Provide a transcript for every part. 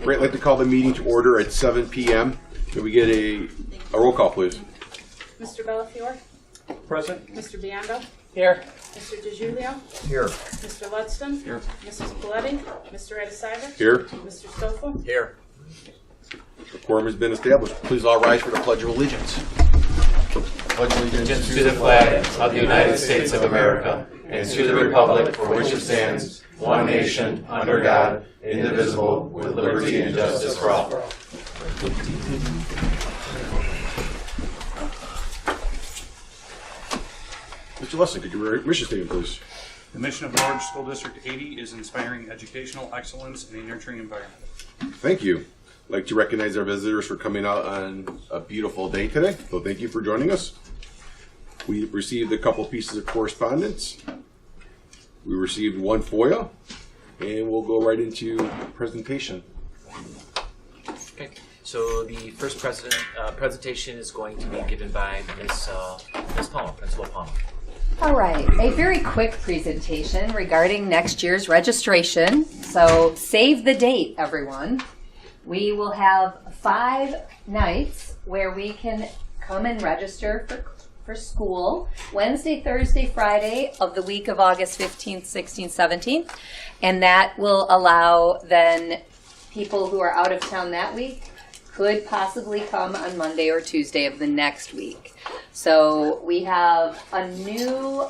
Great, I'd like to call the meeting to order at 7 p.m. Can we get a roll call, please? Mr. Bellafiore? Present. Mr. Biondo? Here. Mr. DiGiulio? Here. Mr. Ludston? Here. Mrs. Paletti? Mr. Edisiver? Here. Mr. Stoffel? Here. The quorum has been established. Please all rise for the Pledge of Allegiance. Pledge Allegiance to the flag of the United States of America and to the republic for which it stands, one nation, under God, indivisible, with liberty and justice for all. Mr. Lesson, could you read your mission statement, please? The mission of Norridge School District 80 is inspiring educational excellence in a nurturing environment. Thank you. I'd like to recognize our visitors for coming out on a beautiful day today. So thank you for joining us. We received a couple pieces of correspondence. We received one FOIA, and we'll go right into presentation. Okay, so the first presentation is going to be given by Ms. Palmer, Principal Palmer. All right, a very quick presentation regarding next year's registration. So save the date, everyone. We will have 5 nights where we can come and register for school. Wednesday, Thursday, Friday of the week of August 15th, 16th, 17th. And that will allow then people who are out of town that week could possibly come on Monday or Tuesday of the next week. So we have a new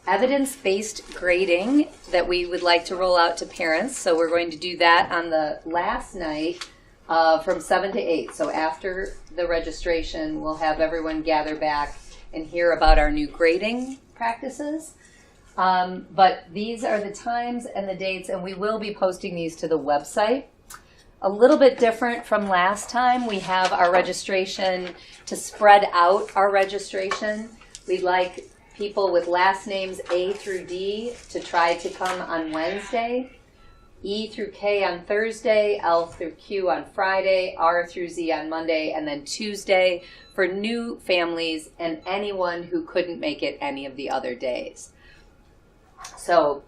evidence-based grading that we would like to roll out to parents. So we're going to do that on the last night from 7 to 8. So after the registration, we'll have everyone gather back and hear about our new grading practices. But these are the times and the dates, and we will be posting these to the website. A little bit different from last time, we have our registration to spread out our registration. We'd like people with last names A through D to try to come on Wednesday, E through K on Thursday, L through Q on Friday, R through Z on Monday, and then Tuesday for new families and anyone who couldn't make it any of the other days. So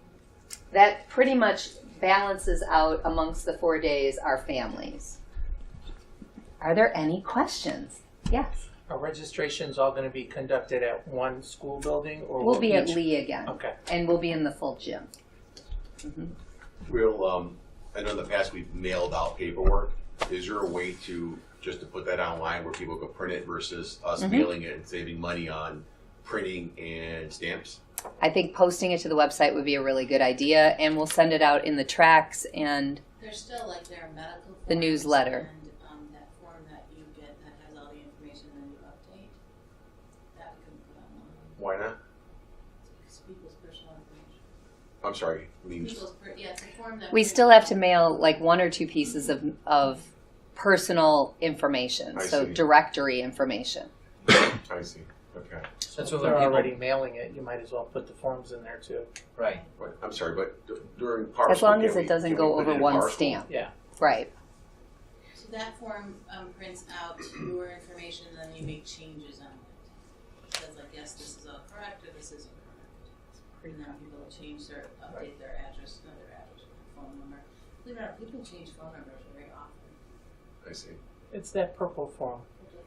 that pretty much balances out amongst the 4 days our families. Are there any questions? Yes. Are registrations all going to be conducted at one school building, or We'll be at Lee again. Okay. And we'll be in the full gym. We'll, I know in the past we've mailed out paperwork. Is there a way to put that online where people can print it versus us mailing it and saving money on printing and stamps? I think posting it to the website would be a really good idea, and we'll send it out in the tracts and there's still like their medical the newsletter. And that form that you get that has all the information and you update, that we couldn't put online. Why not? It's people's personal information. I'm sorry. It's a form that We still have to mail like 1 or 2 pieces of personal information, I so see. directory information. I see. Okay. Since they're already mailing it, you might as well put the forms in there too. Right. I'm sorry, but during parcel, As long as it doesn't go over one stamp. Yeah. Right. So that form prints out your information and then you make changes on it. It says like, yes, this is all correct or this isn't correct. And then people will change update their address, phone number. Believe it or not, people change phone numbers very often. I see. It's that purple form.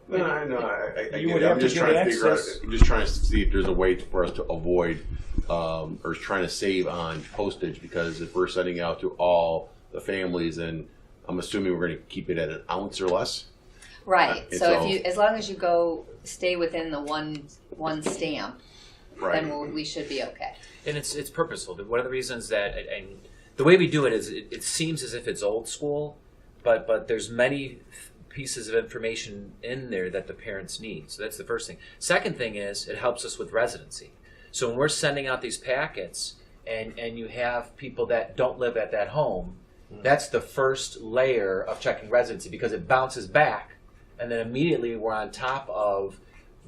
No, I know. I You get would it. have I'm to just get trying to figure out. access. I'm just trying to see if there's a way for us to avoid or trying to save on postage, because if we're sending out to all the families, and I'm assuming we're going to keep it at an ounce or less. Right. And So if you, as long as you stay within the one stamp, right, then we should be okay. And it's purposeful. One of the reasons that, and the way we do it is, it seems as if it's old school, but there's many pieces of information in there that the parents need. So that's the first thing. Second thing is it helps us with residency. So when we're sending out these packets and you have people that don't live at that home, that's the first layer of checking residency, because it bounces back and then immediately we're on top of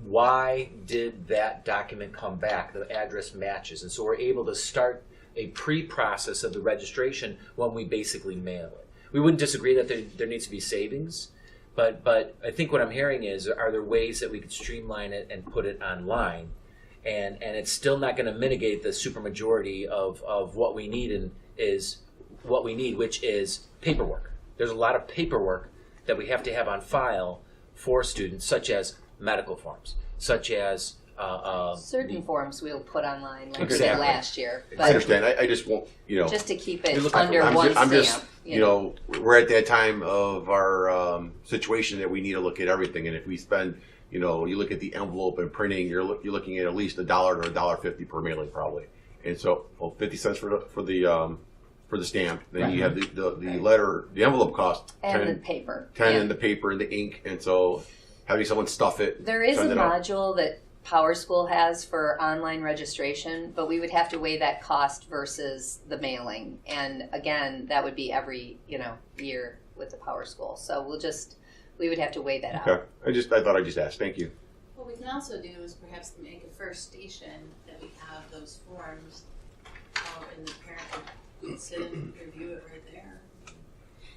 why did that document come back? The address matches. And so we're able to start a pre-process of the registration when we basically mail it. We wouldn't disagree that there needs to be savings, but I think what I'm hearing is, are there ways that we could streamline it and put it online? And it's still not going to mitigate the supermajority of what we need, which is paperwork. there's a lot of paperwork that we have to have on file for students, such as medical forms, such as Certain forms we'll put online, like we did Exactly. last year, I but understand. I just won't, just to keep You're it looking under for- one I'm stamp. just, you know, we're at that time of our situation that we need to look at everything. And if we spend, you know, you look at the envelope and printing, you're looking at least $1 to $1.50 per mailing probably. And so, well, 50 cents for the stamp. Then you have the letter, the envelope cost And 10, the paper. 10 yeah. and the paper and the ink. And so having someone stuff it. There is a send it out. module that Power School has for online registration, but we would have to weigh that cost versus the mailing. And again, that would be every, year with the Power School. So we would have to weigh that out. Okay. I thought I'd just ask. Thank you. What we can also do is perhaps make a first station that we have those forms, and the parent can sit and review it right there.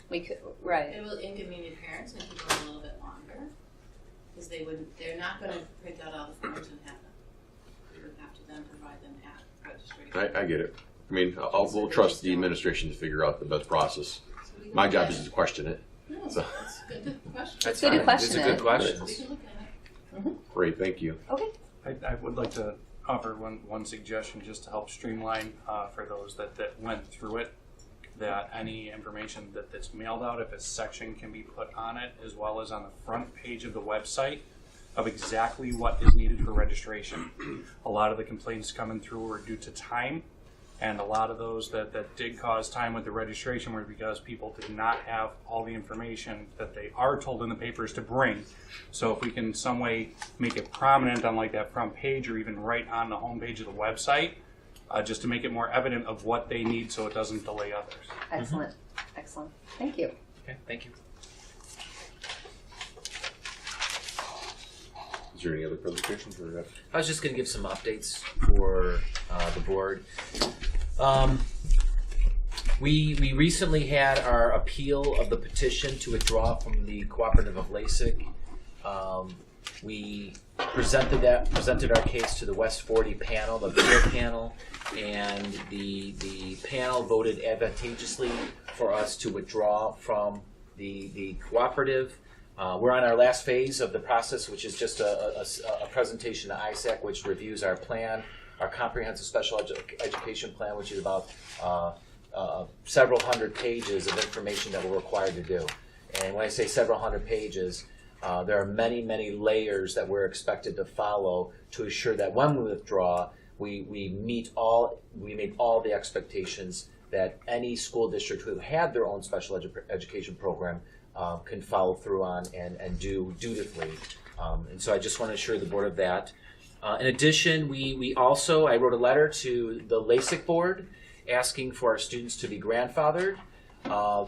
We could, right. It will inconvenience parents and people a little bit longer, because they're not gonna print out all the forms and have them. We would have to then provide them at registration. I get it. I mean, we'll trust the administration to figure out the best process. So we can My look job at is it. to question it. No, So- that's a good question. That's Good to fine. question It's a good it. question. We can look at it. Great. Thank you. Okay. I would like to offer one suggestion just to help streamline for those that went through it, that any information that's mailed out, if a section can be put on it, as well as on the front page of the website of exactly what is needed for registration. A lot of the complaints coming through are due to time, and a lot of those that did cause time with the registration were because people did not have all the information that they are told in the papers to bring. So if we can in some way make it prominent on like that front page or even right on the home page of the website, just to make it more evident of what they need so it doesn't delay others. Excellent. Excellent. Thank you. Okay, thank you. Is there any other presentations? Or I was just going to give some updates for the board. We recently had our appeal of the petition to withdraw from the Cooperative of LASIK. We presented our case to the West 40 panel, the appeal panel, and the panel voted advantageously for us to withdraw from the cooperative. We're on our last phase of the process, which is just a presentation to ISAC, which reviews our plan, our comprehensive special education plan, which is about several hundred pages of information that we're required to do. And when I say several hundred pages, there are many, many layers that we're expected to follow to assure that when we withdraw, we meet all the expectations that any school district who had their own special education program can follow through on and do dutifully. And so I just want to assure the board of that. In addition, I wrote a letter to the LASIK board asking for our students to be grandfathered.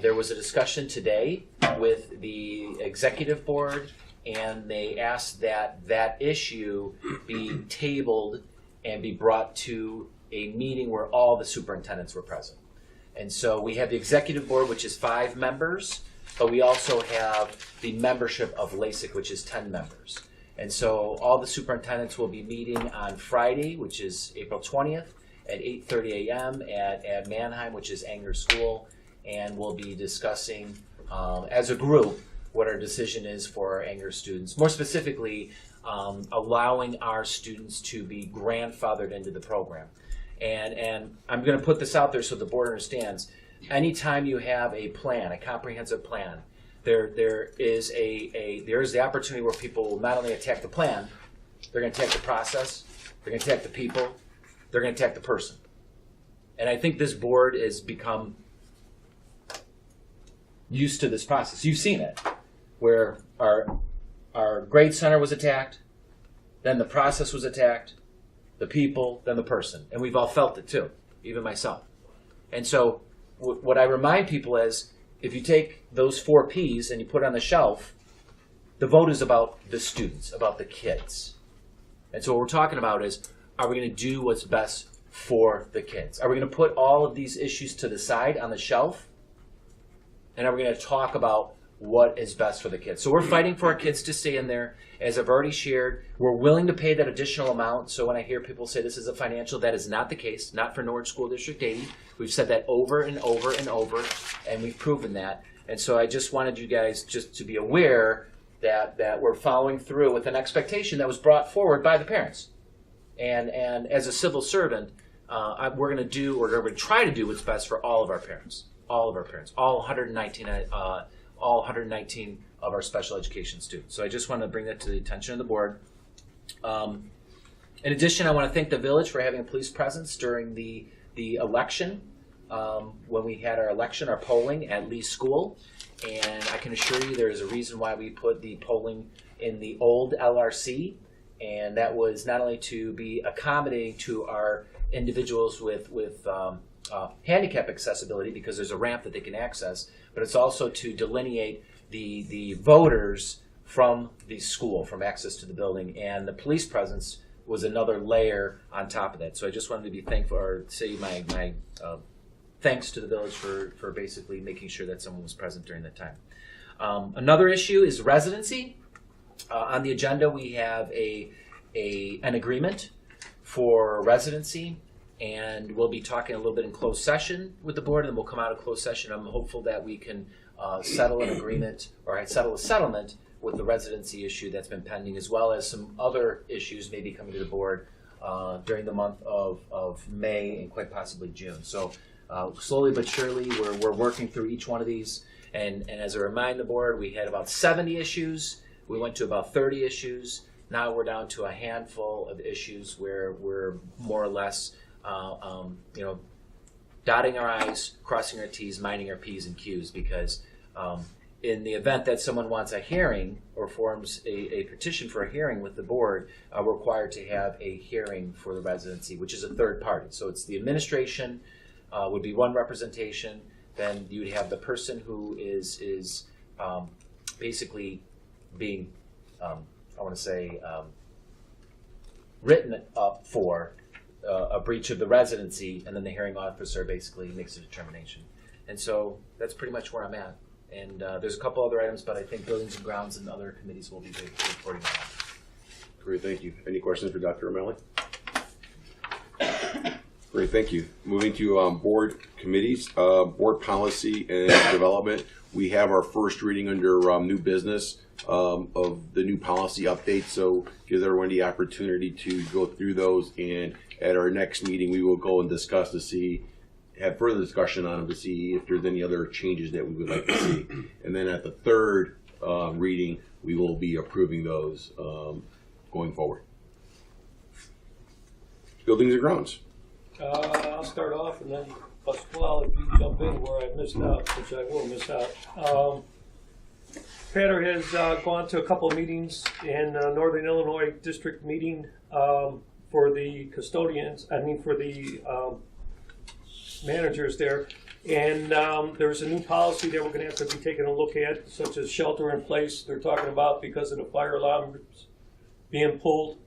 There was a discussion today with the executive board, and they asked that issue be tabled and be brought to a meeting where all the superintendents were present. And so we have the executive board, which is 5 members, but we also have the membership of LASIK, which is 10 members. And so all the superintendents will be meeting on Friday, which is April 20th at 8:30 a.m. at Mannheim, which is Anger School, and we'll be discussing as a group what our decision is for our Anger students. More specifically, allowing our students to be grandfathered into the program. And I'm going to put this out there so the board understands. Anytime you have a plan, a comprehensive plan, there is the opportunity where people will not only attack the plan, they're going to attack the process, they're going to attack the people, they're going to attack the person. And I think this board has become used to this process. You've seen it, where our grade center was attacked, then the process was attacked, the people, then the person. And we've all felt it too, even myself. And so what I remind people is, if you take those 4 Ps and you put it on the shelf, the vote is about the students, about the kids. And so what we're talking about is, are we going to do what's best for the kids? Are we going to put all of these issues to the side on the shelf? And are we going to talk about what is best for the kids. So we're fighting for our kids to stay in there. As I've already shared, we're willing to pay that additional amount. So when I hear people say this is a financial, that is not the case, not for Norridge School District 80. We've said that over and over and over, and we've proven that. And so I just wanted you guys just to be aware that we're following through with an expectation that was brought forward by the parents. And as a civil servant, we're going to try to do what's best for all of our parents, all 119 of our special education students. So I just want to bring that to the attention of the board. In addition, I want to thank the village for having a police presence during the election, when we had our election, our polling at Lee School. And I can assure you there is a reason why we put the polling in the old LRC, and that was not only to be accommodating to our individuals with handicap accessibility, because there's a ramp that they can access, but it's also to delineate the voters from the school, from access to the building, and the police presence was another layer on top of that. So I just wanted to be thankful, or say my thanks to the village for basically making sure that someone was present during that time. Another issue is residency. On the agenda, we have an agreement for residency, and we'll be talking a little bit in closed session with the board, and then we'll come out of closed session. I'm hopeful that we can settle an agreement or settle a settlement with the residency issue that's been pending, as well as some other issues maybe coming to the board during the month of May and quite possibly June. So slowly but surely, we're working through each one of these. And as I remind the board, we had about 70 issues. We went to about 30 issues. Now we're down to a handful of issues where we're more or less, dotting our I's, crossing our T's, minding our P's and Q's, because in the event that someone wants a hearing or forms a petition for a hearing with the board, we're required to have a hearing for the residency, which is a third party. So it's the administration would be one representation. Then you'd have the person who is basically being, written up for a breach of the residency, and then the hearing officer basically makes a determination. And so that's pretty much where I'm at. And there's a couple other items, but I think Buildings and Grounds and other committees will be reporting on that. Great, thank you. Any questions for Dr. O'Malley? Great, thank you. Moving to board committees, board policy and development. We have our first reading under new business of the new policy update, so gives everyone the opportunity to go through those, and at our next meeting we will go and discuss have further discussion on them to see if there's any other changes that we would like to see. And then at the third reading, we will be approving those going forward. Buildings and Grounds. I'll start off, and then Pasquale, if you jump in where I missed out, which I will miss out. Patter has gone to a couple of meetings in Northern Illinois district meeting for the custodians, for the managers there. And there's a new policy that we're going to have to be taking a look at, such as shelter in place. They're talking about because of the fire alarms being pulled,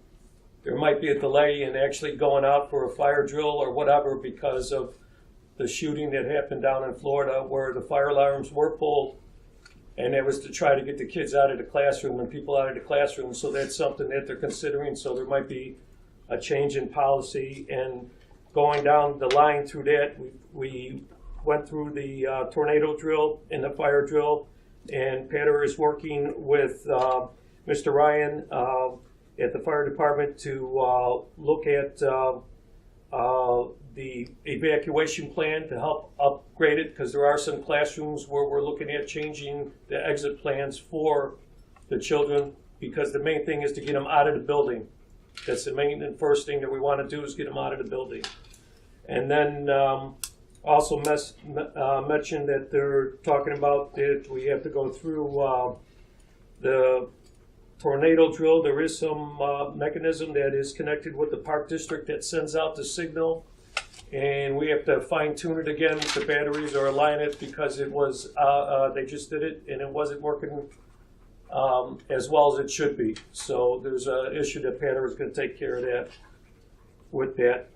there might be a delay in actually going out for a fire drill or whatever because of the shooting that happened down in Florida where the fire alarms were pulled, and it was to try to get the kids out of the classroom and people out of the classroom. So that's something that they're considering. So there might be a change in policy. And going down the line through that, we went through the tornado drill and the fire drill, and Patter is working with Mr. Ryan at the fire department to look at the evacuation plan to help upgrade it, because there are some classrooms where we're looking at changing the exit plans for the children, because the main thing is to get them out of the building. That's the main and first thing that we want to do, is get them out of the building. And then also mentioned that they're talking about that we have to go through the tornado drill. There is some mechanism that is connected with the park district that sends out the signal, and we have to fine tune it again, the batteries, or align it, because it was they just did it and it wasn't working as well as it should be. So there's an issue that Patter is going to take care of that with that.